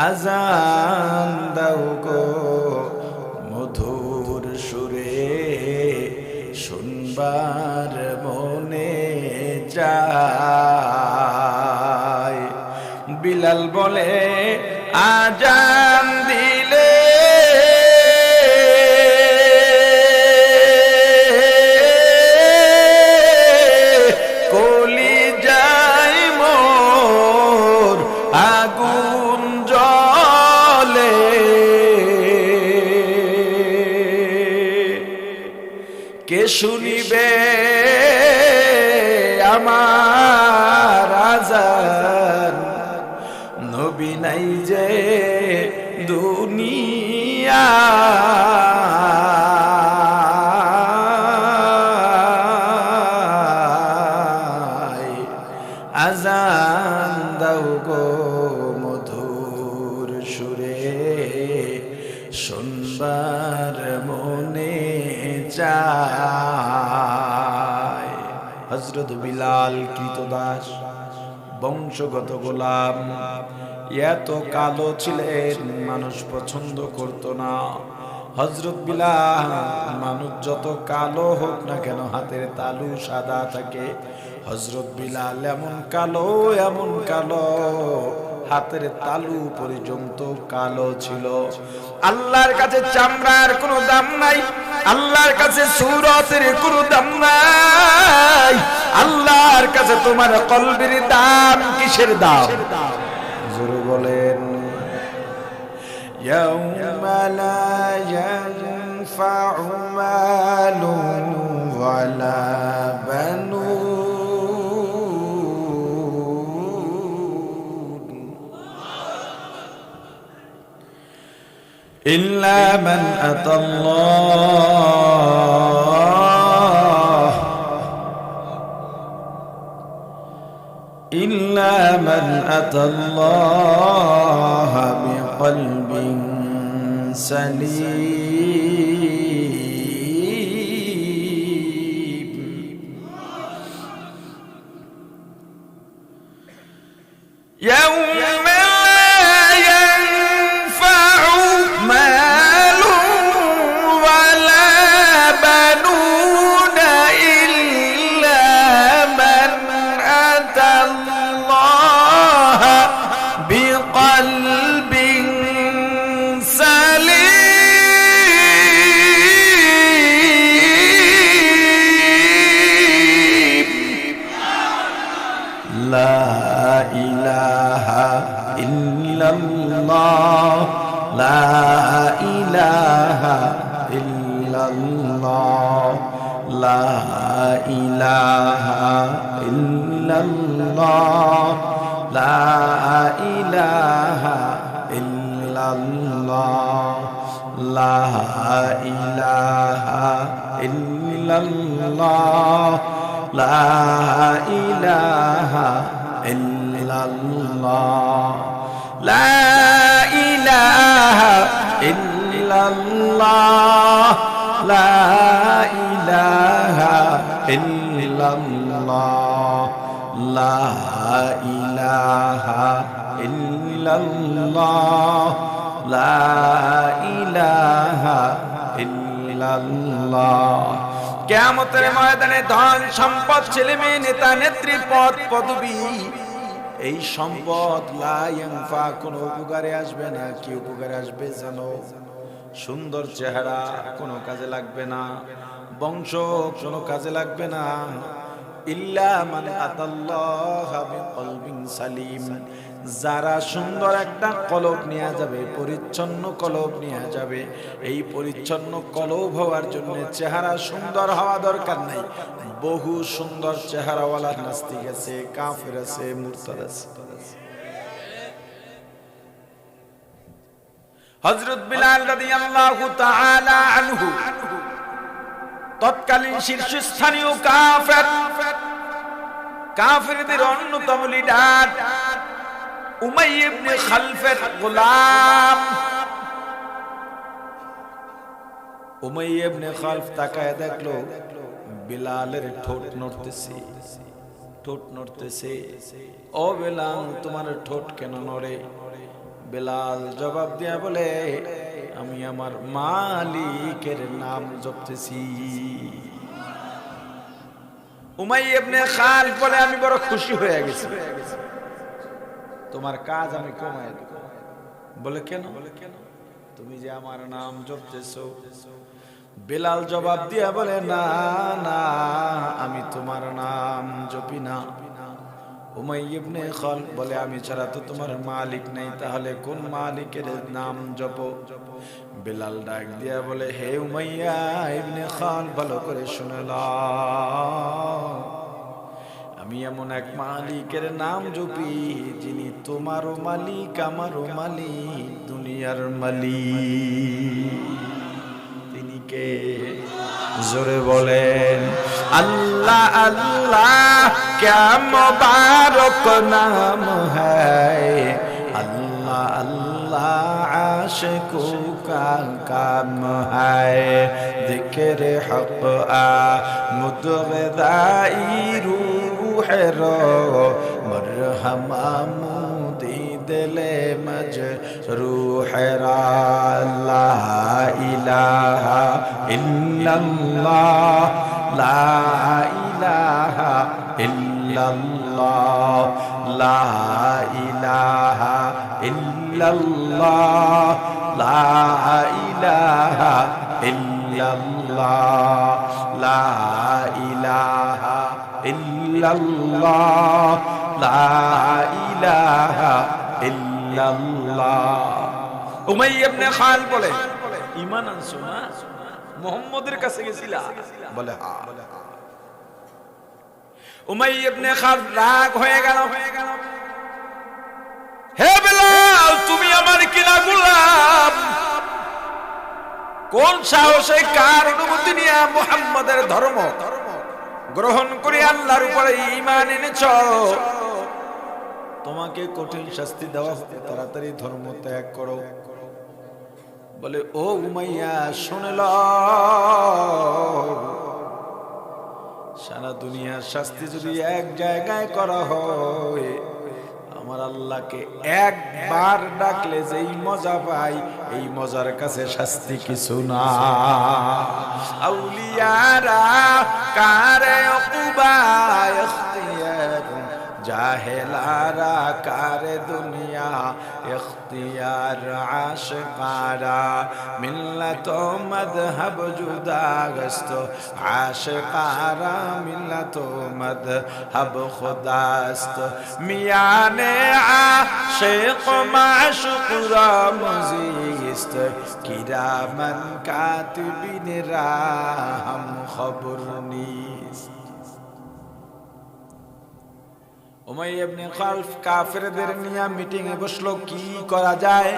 আজান দাও গো মধুর সুরে, শুনবার মনে চায়। বিলাল বলে, আজান দিলে কলি যায় মোর আগুন জ্বলে, কে শুনিবে আমার আজান? নবী নাই যে দুনিয়া, আজান দাও গো মধুর সুরে, শুনবার মনে চায়। হযরত বিলাল কৃতদাস, বংশগত গোলাম, এত কালো ছিলেন মানুষ পছন্দ করত না। হযরত বিলাল, মানুষ যত কালো হোক না কেন হাতের তালু সাদা থাকে, হযরত বিলাল এমন কালো, হাতের তালু পর্যন্ত কালো ছিল। আল্লাহর কাছে চামড়ার কোনো দাম নাই, আল্লাহর কাছে সূরতের কোনো দাম নাই, আল্লাহর কাছে তোমার কলবের দাম। কিসের দাম? জোরে বলেন। ইয়াউমা লা ইয়ানফাউ মালুন ওয়ালা বানুন ইল্লা মান আতাল্লাহ বিকলবিন সালিম। ইয়াউমা লা ইয়ানফাউ মালুন ওয়ালা বানুন ইল্লা মান আতাল্লাহ বিকলবিন সালিম। লা ইলাহা ইল্লাল্লাহ, লা ইলাহা ইল্লাল্লাহ, লা ইলাহা ইল্লাল্লাহ, লা ইলাহা ইল্লাল্লাহ, লা ইলাহা ইল্লাল্লাহ, লা ইলাহা ইল্লাল্লাহ, লা ইলাহা ইল্লাল্লাহ, লা ইলাহা ইল্লাল্লাহ, লা ইলাহা ইল্লাল্লাহ, লা ইলাহা ইল্লাল্লাহ। কিয়ামতের ময়দানে ধন সম্পদ, ছেলে মেয়ে, নেতা নেত্রী, পদ পদবী, এই সম্পদ লা ইয়ানফা, কোনো উপকারে আসবে না। কি উপকারে আসবে জানো? সুন্দর চেহারা কোনো কাজে লাগবে না, বংশ কোনো কাজে লাগবে না। ইল্লা মান আতাল্লাহ বিকলবিন সালিম, যারা সুন্দর একটা কলব নিয়ে যাবে, পরিচ্ছন্ন কলব নিয়ে যাবে। এই পরিচ্ছন্ন কলব হওয়ার জন্য চেহারা সুন্দর হওয়া দরকার নাই। বহু সুন্দর চেহারাওয়ালা নাস্তিক আছে, কাফের আছে, মুরতাদ আছে। হযরত বিলাল রাদিয়াল্লাহু তাআলা আনহু তৎকালীন শীর্ষস্থানীয় কাফেরদের অন্যতম লিডার উমাইয়া ইবনে খালফের গোলাম। উমাইয়া ইবনে খালফ তাকায় দেখলো বিলালের ঠোঁট নড়তেছে। ও বিলাল, তোমার ঠোঁট কেন নড়ে? বিলাল জবাব দিয়া বলে, আমি আমার মালিকের নাম জপতেছি। উমাইয়া ইবনে খালফ বলে, আমি বড় খুশি হয়ে গেছি, তোমার কাজ আমি কমায় দেব। বলে কেন? তুমি যে আমার নাম জপতেছো। বিলাল জবাব দিয়া বলে, না না, আমি তোমার নাম জপি না। উমাইয়া ইবনে খালফ বলে, আমি ছাড়া তো তোমার মালিক নেই, তাহলে কোন মালিকের নাম জপো? বিলাল ডাক দিয়া বলে, হে উমাইয়া ইবনে খালফ, ভালো করে শুনে নাও, আমি এমন এক মালিকের নাম জপি যিনি তোমারও মালিক, আমারও মালিক, দুনিয়ার মালিক। তিনি কে? জোরে বলেন। আল্লাহ আল্লাহ ক্যা মুবারক নাম হ্যায়, আল্লাহ আল্লাহ আশিকো কা কাম হ্যায়, জিক্রে হক আমদ গদাই রূহ রো মরহমা মুদি দিলে মজরূহ রা। লা ইলাহা ইল্লাল্লাহ, লা ইলাহা ইল্লাল্লাহ। ইল্লাল্লাহ লা ইলাহা ইল্লাল্লাহ লা ইলাহা ইল্লাল্লাহ লা ইলাহা ইল্লাল্লাহ লা ইলাহা ইল্লাল্লাহ। উমাইয়া ইবনে খাল বলে, ঈমান আনছো না? মুহাম্মদের কাছে গেছিলা? বলে হ্যাঁ। উমাইয়া ইবনে খাল রাগ হয়ে গেল, হে বেলাল তুমি আমার কিনা গোলাম, কোন সাহসে কার অনুমতি নিয়ে মুহাম্মদের ধর্ম গ্রহণ করে আল্লাহর উপরে ঈমান এনেছ? তোমাকে কঠিন শাস্তি দেওয়া হবে, তাড়াতাড়ি ধর্ম ত্যাগ করো। বলে ও উমাইয়া শুনে লও, সারা দুনিয়ার শাস্তি যদি এক জায়গায় করা হয়, আমার আল্লাহকে একবার ডাকলে যেই মজা পাই, এই মজার কাছে শাস্তি কিছু না। আউলিয়ারা কারে উকুবা ইখতিয়ার, জাহেলারা কারে দুনিয়া ইখতিয়ার। আশিকারা মিল্লাত মযহব জুদাগস্ত, আশিকারা মিল্লাত মযহব খুদাস্ত। মিয়ানে আশিক মাশুকরা মুজিস্ত, কিরামান কাতিবিন রাহম খবর নিস্ত। উমাইয়া ইবনে খালফ কাফেরদের নিয়ে মিটিং এ বসলো, কি করা যায়?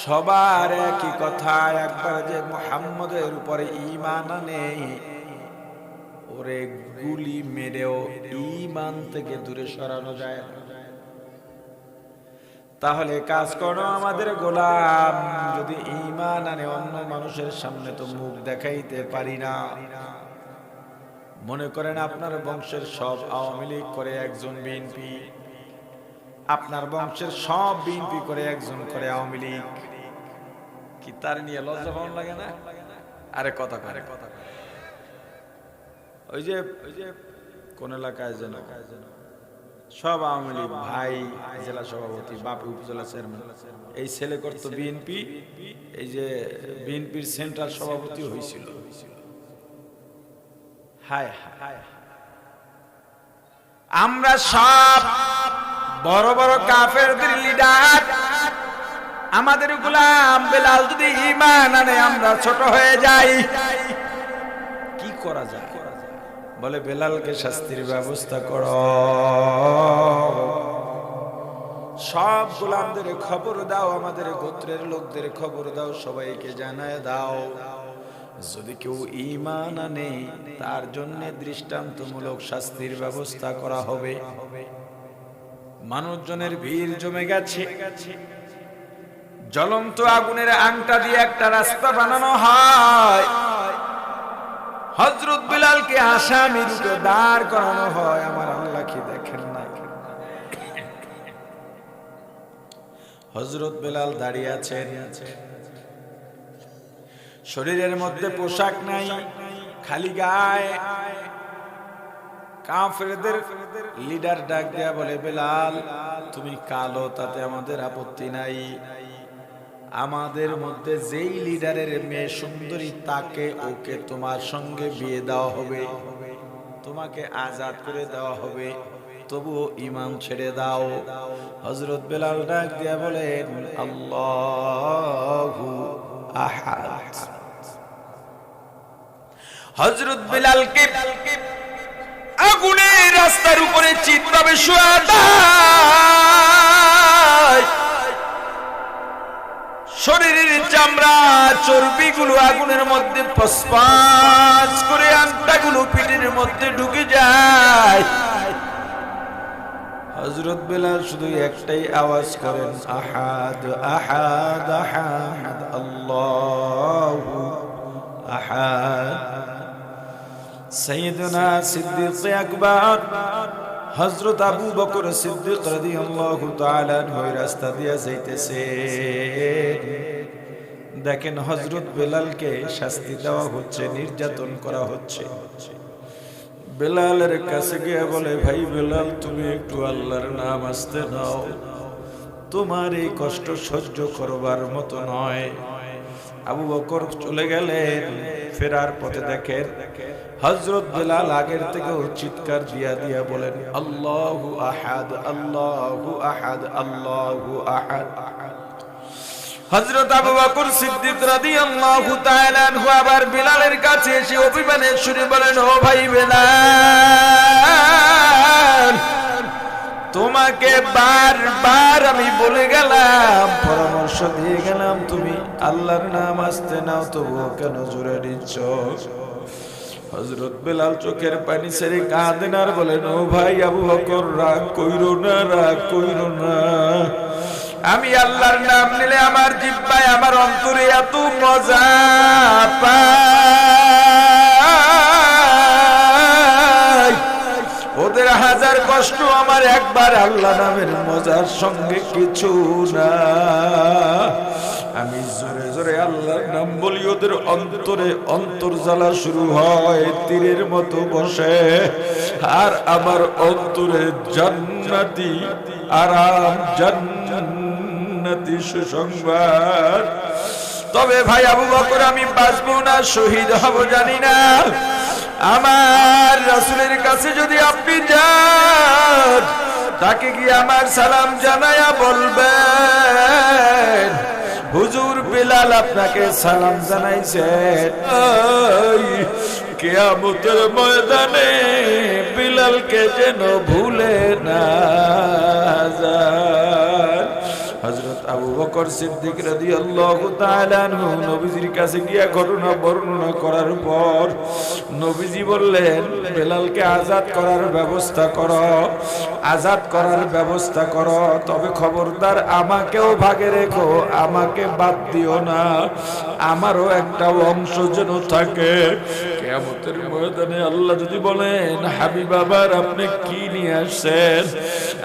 সবার একই কথা, একবার যে মুহাম্মদের উপরে ঈমান আনে ওরে গুলি মেরেও ঈমান থেকে দূরে সরানো যায়। তাহলে কাজ করো আমাদের গোলাম, যদি ঈমান আনে অন্য মানুষের সামনে তো মুখ দেখাইতে পারি না। মনে করেন আপনার বংশের সব আওয়ামী লীগ করে, একজন বিএনপি, আপনার বংশের সব বিএনপি করে, একজন করে আওয়ামী লীগ, কি তার নিয়ে লজ্জা পাওয়া লাগে না? আরে কথা করে, ওই যে কোন এলাকায় যেন সব আওয়ামী লীগ ভাই, জেলা সভাপতি, বাপি উপজেলা চেয়ারম্যান, এই ছেলে করতো বিএনপি, এই যে বিএনপির সেন্ট্রাল সভাপতি হয়েছিল। হায় হায়, আমরা সব বড় বড় কাফেরদের লিডার, আমাদের গোলাম বেলাল যদি ঈমান আনে আমরা ছোট হয়ে যাই, কি করা যায়? বলে বেলালকে শাস্তির ব্যবস্থা করো, সব গোলামদের খবর দাও, আমাদের গোত্রের লোকদের খবর দাও, সবাইকে জানায় দাও, যদি কেউ ঈমান আনে তার জন্য দৃষ্টান্তমূলক শাস্তির ব্যবস্থা করা হবে। মানুষজনের ভিড় জমে গেছে, জ্বলন্ত আগুনের আংটা দিয়ে একটা রাস্তা বানানো হয়, হযরত বিলালকে আসামি রূপে দাঁড় করানো হয়। আমার আল্লাহ কি দেখেন না? হযরত বিলাল দাঁড়িয়ে আছেন, শরীরের মধ্যে পোশাক নাই, খালি গায়ে। কাফেরদের লিডার ডাক দেয়া বলে, বেলাল তুমি কালো তাতে আমাদের আপত্তি নাই, আমাদের মধ্যে যেই লিডারের মেয়ে সুন্দরী তাকে ওকে তোমার সঙ্গে বিয়ে দেওয়া হবে, তোমাকে আজাদ করে দেওয়া হবে, তবুও ঈমান ছেড়ে দাও। হযরত বেলাল ডাক দিয়া বলেন, আল্লাহু আহাদ। হযরত বেলালকে আগুনের রাস্তার উপরে চিৎভাবে শোয়া দেয়, শরীরের চামড়া চর্বিগুলো আগুনের মধ্যে ফসফাস করে আংটাগুলো পিঠের মধ্যে ঢুকে যায়। হযরত বেলাল শুধু একটাই আওয়াজ করেন, আহাদ আহাদ আহাদ, আল্লাহু আহাদ। সাইয়েদনা সিদ্দিক আকবর হযরত আবু বকর সিদ্দিক রাদিয়াল্লাহু তাআলা আনহু রাস্তা দিয়ে যাইতেছে, দেখেন হযরত বেলালকে শাস্তি দেওয়া হচ্ছে, নির্যাতন করা হচ্ছে। বেলালের কাছে গিয়ে বলে, ভাই বেলাল, তুমি একটু আল্লাহর নাম আস্তে নাও, তোমার এই কষ্ট সহ্য করবার মতো নয়। আবু বকর চলে গেলেন। ফেরার পথে দেখেন হযরত বেলাল আগের থেকেও চিৎকার দিয়া দিয়া বলেন, আল্লাহু আহাদ, আল্লাহু আহাদ, আল্লাহু আহাদ। হযরত আবু বকর সিদ্দিক রাদিয়াল্লাহু তাআলা আনহু আবার বেলালের কাছে এসে অভিমানের সুরে বলেন, ও ভাই বেলাল, তোমাকে বারবার আমি বলে গেলাম, পরামর্শ দিয়ে গেলাম, তুমি আল্লাহর নাম আস্তে নাও, তবুও কেন জোরে নিচ্ছ? হযরত বেলাল চোখের পানি ছেড়ে কাঁদেন আর বলেন, ও ভাই আবু বকর, রাগ কইরো না, রাগ কইরো না। আমি আল্লাহর নাম নিলে আমার জিহ্বায়, আমার অন্তরে এত মজা পাই, ওদের হাজার কষ্ট আমার একবার আল্লাহ নামের মজার সঙ্গে কিছু না। আমি জোরে জোরে আল্লাহর নাম বলি, ওদের অন্তরে অন্তর্জ্বালা শুরু হয়, তীরের মতো বসে, আর আমার অন্তরে জান্নাতি আরাম, জান্নাতি সুসংবাদ। তবে ভাই আবু বকর, আমি বাঁচবো না শহীদ হব জানি না, আমার রাসূলের কাছে যদি আপনি যান, তাকে গিয়ে আমার সালাম জানায়া বলবেন, হুজুর বেলাল আপনাকে সালাম জানাইছে। কিয়ামতের ময়দানে বেলালকে যেন ভুলে না যান। হযরত আবু বকর সিদ্দিক রাদিয়াল্লাহু তাআলা আনহু নবীজির কাছে গিয়া ঘটনা বর্ণনা করার পর নবীজি বললেন, বেলালকে আজাদ করার ব্যবস্থা করো, আজাদ করার ব্যবস্থা করো, তবে খবরদার আমাকেও ভাগে রেখো, আমাকে বাদ দিও না, আমারও একটা অংশ যেন থাকে। কিয়ামতের ময়দানে আল্লাহ যদি বলেন, হাবিব আবার আপনি কি নিয়ে আসছেন,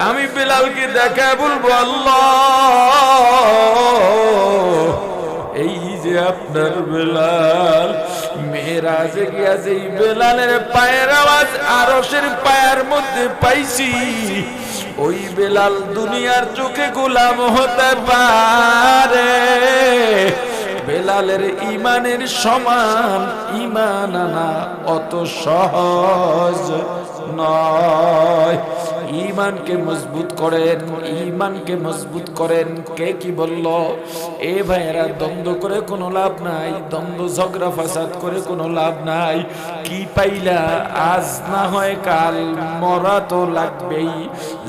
আমি বেলালকে দেখায় বলবো, আল্লাহ, এই যে আপনার বেলাল, মেরাজে গিয়া যেই বেলালের পায়ের আওয়াজ আরশের পায়ের মধ্যে পাইছি, ওই বেলাল দুনিয়ার চোখে গোলাম হতে পারে। বেলালের ইমানের সমান ইমান আনা অত সহজ নয়। ইমানকে মজবুত করেন, ইমানকে মজবুত করেন। কে কি বলল? এ ভাইয়েরা, দ্বন্দ্ব করে কোনো লাভ নাই, দ্বন্দ্ব ঝগড়া ফাসাদ করে কোনো লাভ নাই। কি পাইলা? আজ না হয় কাল মরা তো লাগবেই।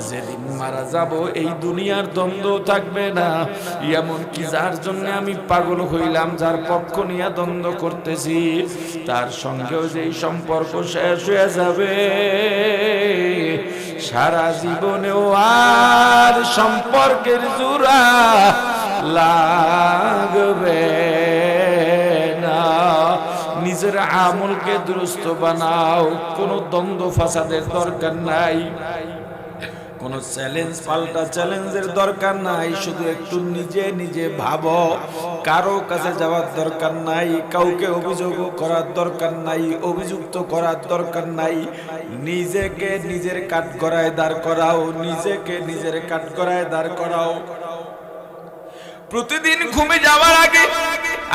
যেদিন মারা যাব এই দুনিয়ার দ্বন্দ্ব থাকবে না। এমন কি যার জন্য আমি পাগল হইলাম, যার পক্ষ নিয়ে দ্বন্দ্ব করতেছি, তার সঙ্গেও যেই সম্পর্ক শেষ হয়ে যাবে, সারা জীবনেও আর সম্পর্কের জোড়া লাগবে না। নিজের আমলকে দুরুস্ত বানাও, কোনো দ্বন্দ্ব ফাসাদের দরকার নাই, কোনো চ্যালেঞ্জ পাল্টা চ্যালেঞ্জের দরকার নাই। শুধু একটু নিজে নিজে ভাবো, কারো কাছে যাওয়ার দরকার নাই, কাউকে অভিযোগ করার দরকার নাই, অভিযুক্ত করার দরকার নাই। নিজেকে নিজের কাঠগড়ায় দাঁড় করাও, নিজেকে নিজের কাঠগড়ায় দাঁড় করাও। প্রতিদিন ঘুমে যাওয়ার আগে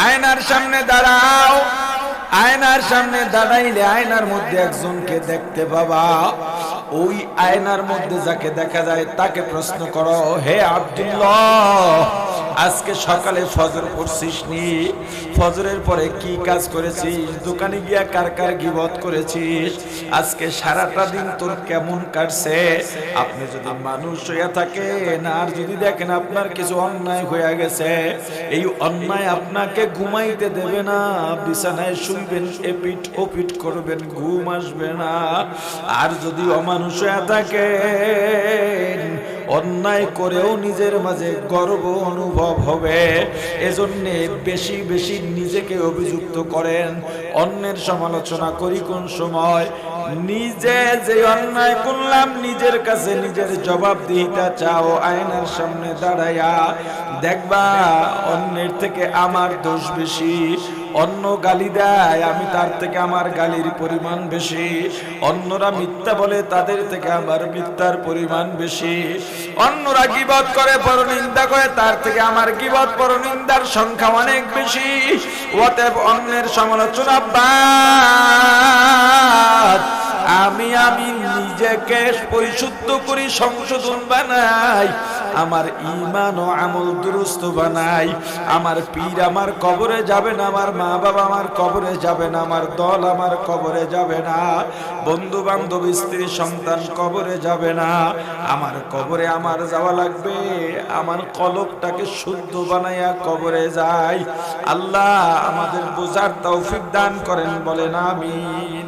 আয়নার সামনে দাঁড়াও। আয়নার সামনে দাঁড়াইলে আয়নার মধ্যে একজনকে দেখতে পাবা। ওই আয়নার মধ্যে যাকে দেখা যায় তাকে প্রশ্ন করো, হে আব্দুল্লাহ, আজকে সকালে ফজর পড়ছিস নি? ফজরের পরে কি কাজ করেছিস? দোকানে গিয়া কার কার গীবত করেছিস? আজকে সারাটা দিন তোর কেমন কাটছে? আপনি যদি মানুষ হইয়া থাকেন আর যদি দেখেন আপনার কিছু অন্যায় হয়ে গেছে, এই অন্যায় আপনাকে ঘুমাইতে দেবে না, বিছানায় শুইবেন, এপিট ওপিট করবেন, ঘুম আসবে না। আর যদি অমানুষ হয়ে থাকেন, অন্যায় করেও নিজের মাঝে গর্ব অনুভব হবে। এজন্যে বেশি বেশি নিজেকে অভিযুক্ত করেন। অন্যের সমালোচনা করি কোন সময়? নিজে যে অন্যায় করলাম নিজের কাছে নিজের জবাবদিহিতা চাও। আয়নার সামনে দাঁড়াইয়া দেখবা অন্যের থেকে আমার দোষ বেশি, অন্য গালি দেয়, আমি তার থেকে আমার গালির পরিমাণ বেশি। অন্যরা মিথ্যা বলে, তাদের থেকে আমার মিথ্যার পরিমাণ বেশি। অন্যরা গীবত করে, পরনিন্দা করে, তার থেকে আমার গীবত পরনিন্দার সংখ্যা অনেক বেশি। অতএব অন্যের সমালোচনা বাদ, আমি নিজেকে পরিশুদ্ধ করি, সংশোধন বানাই, আমার ঈমান ও আমল দুরুস্ত বানাই। আমার পীর আমার কবরে যাবে না, আমার মা বাবা আমার কবরে যাবে না, আমার দল আমার কবরে যাবে না, বন্ধু বান্ধব স্ত্রী সন্তান কবরে যাবে না। আমার কবরে আমার যাওয়া লাগবে, আমার কলবটাকে শুদ্ধ বানাইয়া কবরে যাই। আল্লাহ আমাদের বোঝার তৌফিক দান করেন, বলেন আমিন।